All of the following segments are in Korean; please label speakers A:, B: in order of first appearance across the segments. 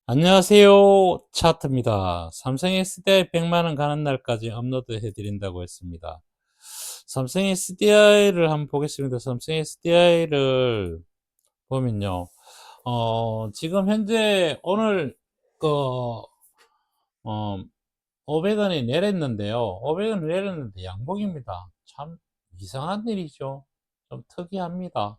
A: 안녕하세요. 차트입니다. 삼성 SDI 100만원 가는 날까지 업로드 해드린다고 했습니다. 삼성 SDI를 한번 보겠습니다. 삼성 SDI를 보면요. 지금 현재 오늘, 그, 어, 500원이 내렸는데요. 500원 내렸는데 양봉입니다. 참 이상한 일이죠. 좀 특이합니다.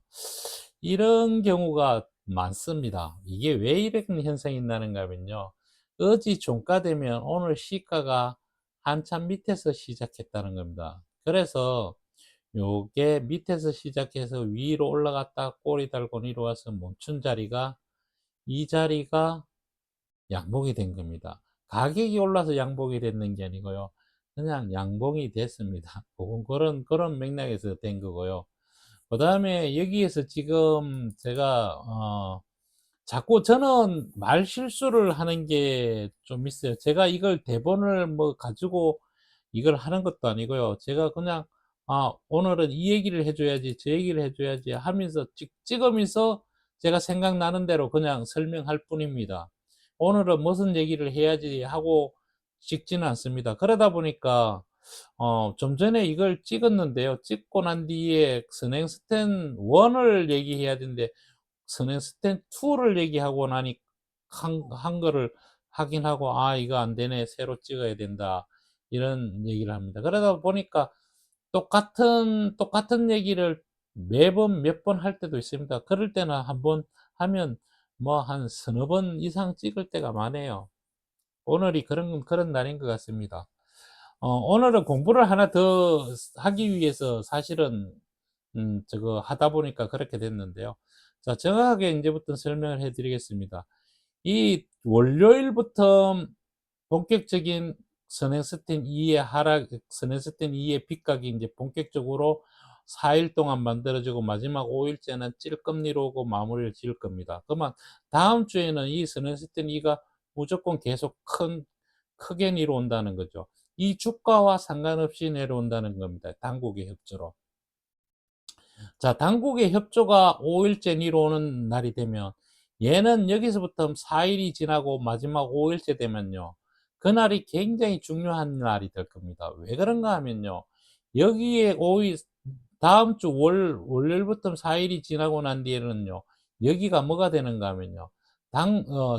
A: 이런 경우가 많습니다. 이게 왜 이런 현상이 나는가 하면요. 어제 종가 되면 오늘 시가가 한참 밑에서 시작했다는 겁니다. 그래서 요게 밑에서 시작해서 위로 올라갔다 꼬리 달고 내려와서 멈춘 자리가, 이 자리가 양봉이 된 겁니다. 가격이 올라서 양봉이 됐는 게 아니고요. 그냥 양봉이 됐습니다. 그런 맥락에서 된 거고요. 그 다음에 여기에서 지금 제가, 자꾸 저는 말 실수를 하는 게 좀 있어요. 제가 이걸 대본을 뭐 가지고 이걸 하는 것도 아니고요. 제가 그냥, 오늘은 이 얘기를 해줘야지, 저 얘기를 해줘야지 하면서 찍으면서 제가 생각나는 대로 그냥 설명할 뿐입니다. 오늘은 무슨 얘기를 해야지 하고 찍지는 않습니다. 그러다 보니까, 좀 전에 이걸 찍었는데요. 찍고 난 뒤에 선행스텐 1을 얘기해야 되는데, 선행스텐 2를 얘기하고 나니, 한 거를 확인하고, 이거 안 되네. 새로 찍어야 된다. 이런 얘기를 합니다. 그러다 보니까 똑같은 얘기를 매번 몇 번 할 때도 있습니다. 그럴 때는 한 번 하면 뭐 한 서너 번 이상 찍을 때가 많아요. 오늘이 그런 날인 것 같습니다. 오늘은 공부를 하나 더 하기 위해서 사실은, 저거 하다 보니까 그렇게 됐는데요. 자, 정확하게 이제부터 설명을 해 드리겠습니다. 이 월요일부터 본격적인 선행스텐 2의 하락, 선행스텐 2의 빗각이 이제 본격적으로 4일 동안 만들어지고 마지막 5일째는 찔끔리로 오고 마무리를 지을 겁니다. 그러면 다음 주에는 이 선행스텐 2가 무조건 계속 크게 내려온다는 거죠. 이 주가와 상관없이 내려온다는 겁니다. 당국의 협조로. 자, 당국의 협조가 5일째 내려오는 날이 되면, 얘는 여기서부터 4일이 지나고 마지막 5일째 되면요, 그날이 굉장히 중요한 날이 될 겁니다. 왜 그런가 하면요, 여기에 5일, 다음 주 월요일부터 4일이 지나고 난 뒤에는요, 여기가 뭐가 되는가 하면요,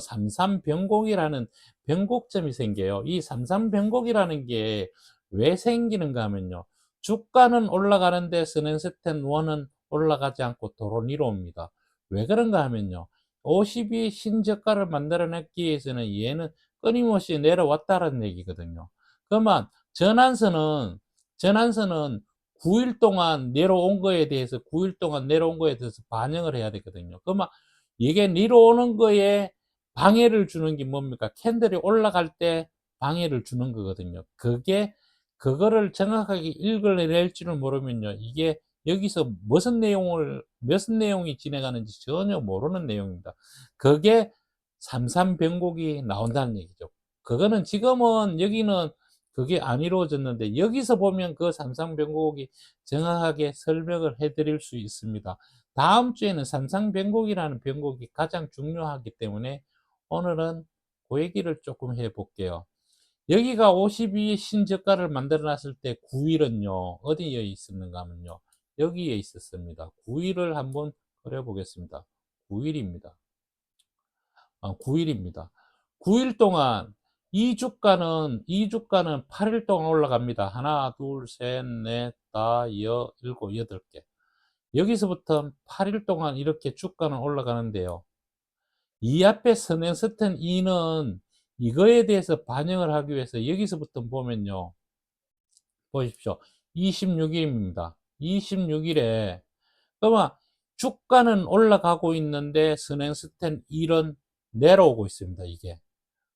A: 삼삼변곡이라는 변곡점이 생겨요. 이 삼삼변곡이라는 게 왜 생기는가 하면요, 주가는 올라가는데 선행스텐 1은 올라가지 않고 도로 내려옵니다. 왜 그런가 하면요, 50이 신저가를 만들어내기 위해서는 얘는 끊임없이 내려왔다는 얘기거든요. 그러면 전환선은 9일 동안 내려온 거에 대해서 9일 동안 내려온 거에 대해서 반영을 해야 되거든요. 그러면 이게 내려오는 거에 방해를 주는 게 뭡니까? 캔들이 올라갈 때 방해를 주는 거거든요. 그거를 정확하게 읽어낼 줄을 모르면요, 이게 여기서 무슨 내용이 진행하는지 전혀 모르는 내용입니다. 그게 삼삼변곡이 나온다는 얘기죠. 그거는 지금은 여기는 그게 안 이루어졌는데, 여기서 보면 그 삼삼변곡이 정확하게 설명을 해드릴 수 있습니다. 다음 주에는 삼삼변곡이라는 변곡이 가장 중요하기 때문에 오늘은 그 얘기를 조금 해볼게요. 여기가 52 신저가를 만들어 놨을 때 9일은요, 어디에 있었는가 하면요, 여기에 있었습니다. 9일을 한번 그려 보겠습니다. 9일입니다. 9일입니다. 9일 동안 이 주가는 8일 동안 올라갑니다. 하나, 둘, 셋, 넷, 다, 일곱, 여덟 개. 여기서부터 8일 동안 이렇게 주가는 올라가는데요. 이 앞에 선행스텐 2는 이거에 대해서 반영을 하기 위해서 여기서부터 보면요, 보십시오. 26일입니다. 26일에, 그러면 주가는 올라가고 있는데 선행스텐 1은 내려오고 있습니다. 이게.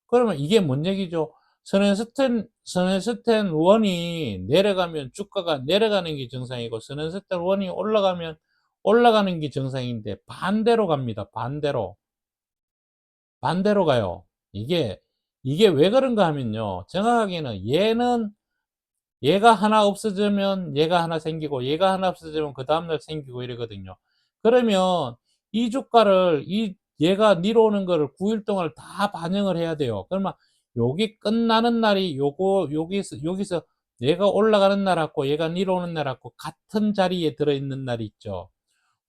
A: 그러면 이게 뭔 얘기죠? 선행스텐 1이 내려가면 주가가 내려가는 게 정상이고, 선행스텐 1이 올라가면 올라가는 게 정상인데, 반대로 갑니다. 반대로 가요. 이게 왜 그런가 하면요, 정확하게는 얘가 하나 없어지면 얘가 하나 생기고, 얘가 하나 없어지면 그 다음날 생기고 이러거든요. 그러면 이 주가를 얘가 내려오는 거를 9일 동안 다 반영을 해야 돼요. 그러면 여기 끝나는 날이 여기서 얘가 올라가는 날하고 얘가 내려오는 날하고 같은 자리에 들어있는 날이 있죠.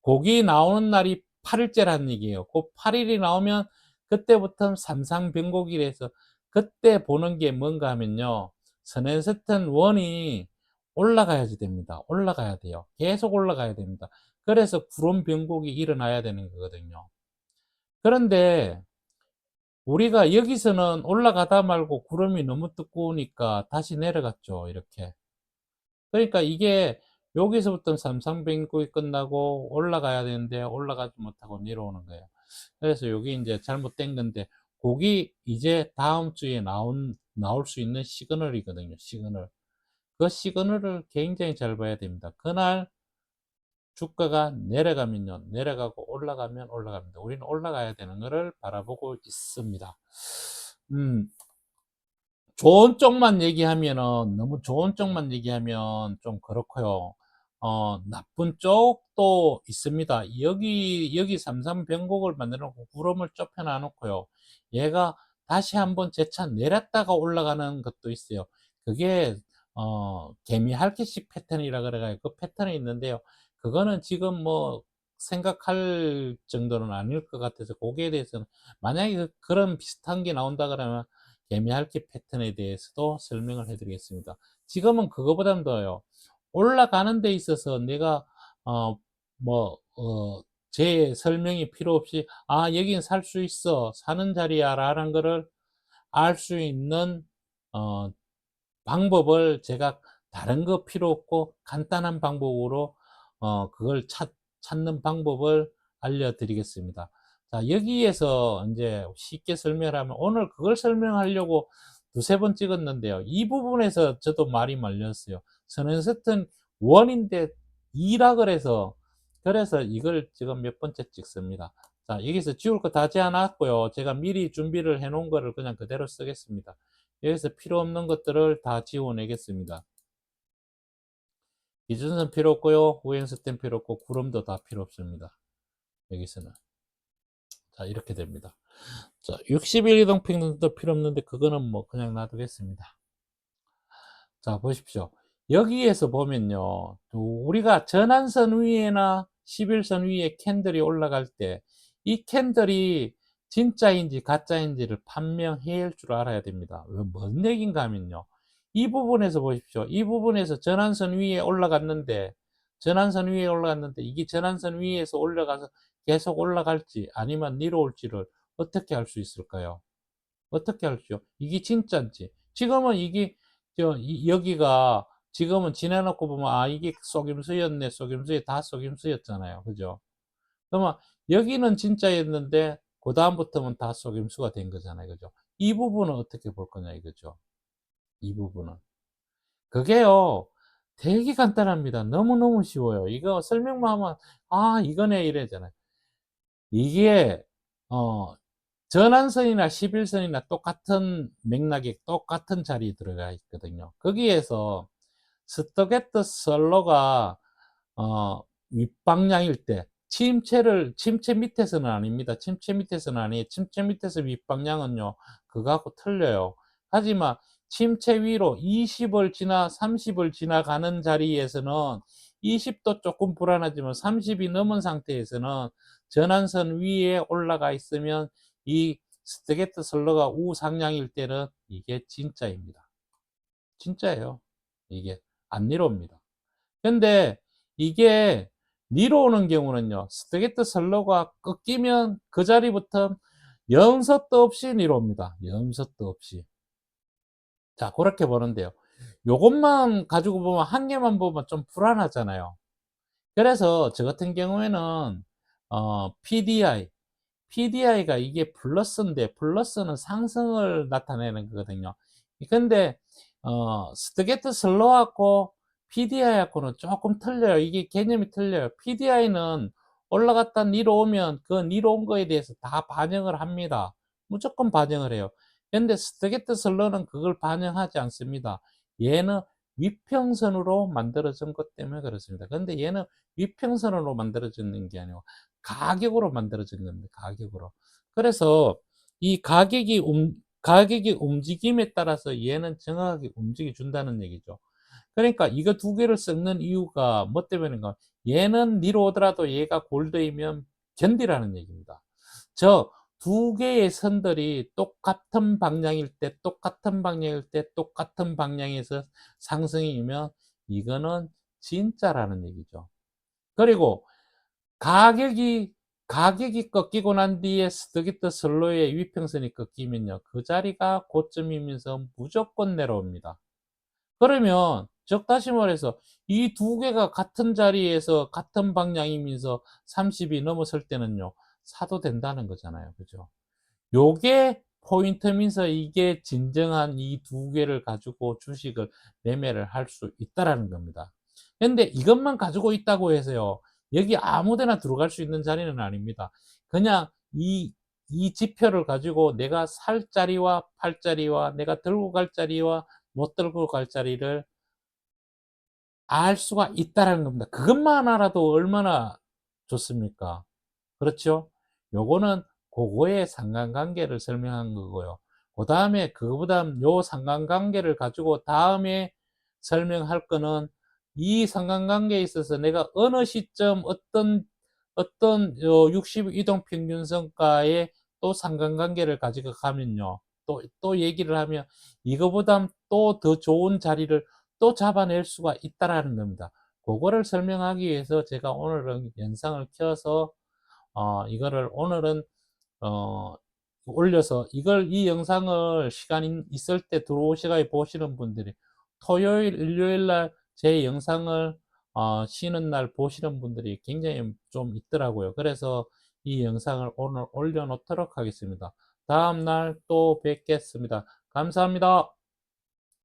A: 거기 나오는 날이 8일째라는 얘기예요. 그 8일이 나오면 그때부터 삼상변곡이라서 그때 보는 게 뭔가 하면요. 선행스턴 1이 올라가야지 됩니다. 올라가야 돼요. 계속 올라가야 됩니다. 그래서 구름 변곡이 일어나야 되는 거거든요. 그런데 우리가 여기서는 올라가다 말고 구름이 너무 두꺼우니까 다시 내려갔죠. 이렇게. 그러니까 이게 여기서부터 삼상변곡이 끝나고 올라가야 되는데 올라가지 못하고 내려오는 거예요. 그래서 여기 이제 잘못된 건데 곡이 이제 다음 주에 나올 수 있는 시그널이거든요. 시그널. 그 시그널을 굉장히 잘 봐야 됩니다. 그날 주가가 내려가면요. 내려가고 올라가면 올라갑니다. 우리는 올라가야 되는 것을 바라보고 있습니다. 좋은 쪽만 얘기하면은 너무 좋은 쪽만 얘기하면 좀 그렇고요. 나쁜 쪽도 있습니다. 여기 삼삼변곡을 만들어 놓고 구름을 좁혀 놓고요. 얘가 다시 한번 재차 내렸다가 올라가는 것도 있어요. 그게 개미핥기식 패턴이라 그래가지고 그 패턴이 있는데요. 그거는 지금 뭐 생각할 정도는 아닐 것 같아서 거기에 대해서는 만약에 그런 비슷한 게 나온다 그러면 개미핥기 패턴에 대해서도 설명을 해 드리겠습니다. 지금은 그거보다는 더요. 올라가는 데 있어서 내가 뭐 제 설명이 필요 없이 여긴 살 수 있어. 사는 자리야 라는 거를 알 수 있는 어 방법을 제가 다른 거 필요 없고 간단한 방법으로 그걸 찾는 방법을 알려드리겠습니다. 자, 여기에서 이제 쉽게 설명을 하면 오늘 그걸 설명하려고 두세 번 찍었는데요. 이 부분에서 저도 말이 말렸어요. 선행스턴 1인데 2라 그래서 이걸 지금 몇 번째 찍습니다. 자, 여기서 지울 거 다 지어놨고요. 제가 미리 준비를 해 놓은 거를 그냥 그대로 쓰겠습니다. 여기서 필요 없는 것들을 다 지워내겠습니다. 기준선 필요 없고요. 우행스텐 필요 없고 구름도 다 필요 없습니다. 여기서는. 자, 이렇게 됩니다. 자, 60일 이동 평균도 필요 없는데 그거는 뭐 그냥 놔두겠습니다. 자, 보십시오. 여기에서 보면요. 우리가 전환선 위에나 11선 위에 캔들이 올라갈 때 이 캔들이 진짜인지 가짜인지를 판명해야 줄 알아야 됩니다. 뭔 얘기인가 하면요. 이 부분에서 보십시오. 이 부분에서 전환선 위에 올라갔는데 이게 전환선 위에서 올라가서 계속 올라갈지 아니면 내려올지를 어떻게 알 수 있을까요? 어떻게 알죠? 이게 진짜인지. 지금은 이게 여기가 지금은 지내놓고 보면 이게 속임수였네. 속임수에 다 속임수였잖아요. 그죠? 그러면 여기는 진짜였는데 그 다음부터는 다 속임수가 된 거잖아요. 그죠? 이 부분은 어떻게 볼 거냐 이거죠. 이 부분은. 그게요. 되게 간단합니다. 너무너무 쉬워요. 이거 설명만 하면 이거네 이래잖아요. 이게 어 전환선이나 11선이나 똑같은 맥락에 똑같은 자리에 들어가 있거든요. 거기에서 스토게트 슬로가 윗방향일 때 침체 밑에서는 아닙니다. 침체 밑에서는 아니에요. 침체 밑에서 윗방향은요. 그거하고 틀려요. 하지만 침체 위로 20을 지나 30을 지나가는 자리에서는 20도 조금 불안하지만 30이 넘은 상태에서는 전환선 위에 올라가 있으면 이 스토게트 슬로가 우상향일 때는 이게 진짜입니다. 진짜예요. 이게 안 내려옵니다. 근데 이게 내려오는 경우는요. 스토게트 슬로가 꺾이면 그 자리부터 염소도 없이 내려옵니다. 염소도 없이. 자, 그렇게 보는데요. 요것만 가지고 보면 한 개만 보면 좀 불안하잖아요. 그래서 저 같은 경우에는 PDI가 이게 플러스인데 플러스는 상승을 나타내는 거거든요. 근데 스토게트 슬로우하고 PDI하고는 조금 틀려요. 이게 개념이 틀려요. PDI는 올라갔다 내려오면 그 내려온 거에 대해서 다 반영을 합니다. 무조건 반영을 해요. 근데 스토게트 슬로우는 그걸 반영하지 않습니다. 얘는 위평선으로 만들어진 것 때문에 그렇습니다. 근데 얘는 위평선으로 만들어지는 게 아니고 가격으로 만들어진 겁니다. 가격으로. 그래서 이 가격이 움직임에 따라서 얘는 정확하게 움직여 준다는 얘기죠. 그러니까 이거 두 개를 섞는 이유가 뭐 때문인가? 얘는 니로 오더라도 얘가 골드이면 견디라는 얘기입니다. 저 두 개의 선들이 똑같은 방향일 때, 똑같은 방향일 때, 똑같은 방향에서 상승이면 이거는 진짜라는 얘기죠. 그리고 가격이 가격이 꺾이고 난 뒤에 스트기트 슬로의 위평선이 꺾이면요. 그 자리가 고점이면서 무조건 내려옵니다. 그러면 즉 다시 말해서 이 두 개가 같은 자리에서 같은 방향이면서 30이 넘어설 때는요. 사도 된다는 거잖아요. 그죠? 요게 포인트면서 이게 진정한 이 두 개를 가지고 주식을 매매를 할 수 있다라는 겁니다. 근데 이것만 가지고 있다고 해서요. 여기 아무 데나 들어갈 수 있는 자리는 아닙니다. 그냥 이 지표를 가지고 내가 살 자리와 팔 자리와 내가 들고 갈 자리와 못 들고 갈 자리를 알 수가 있다라는 겁니다. 그것만 알아도 얼마나 좋습니까? 그렇죠? 요거는 고거의 상관관계를 설명한 거고요. 그다음에 그거보다 요 상관관계를 가지고 다음에 설명할 거는 이 상관관계에 있어서 내가 어느 시점 어떤 60 이동 평균선가에 또 상관관계를 가지고 가면요. 또 얘기를 하면 이거보다 또 더 좋은 자리를 또 잡아낼 수가 있다라는 겁니다. 그거를 설명하기 위해서 제가 오늘은 영상을 켜서 이거를 오늘은 어, 올려서 이 영상을 시간 있을 때 들어오시가 보시는 분들이 토요일, 일요일 날 제 영상을 쉬는 날 보시는 분들이 굉장히 좀 있더라고요. 그래서 이 영상을 오늘 올려놓도록 하겠습니다. 다음 날 또 뵙겠습니다. 감사합니다.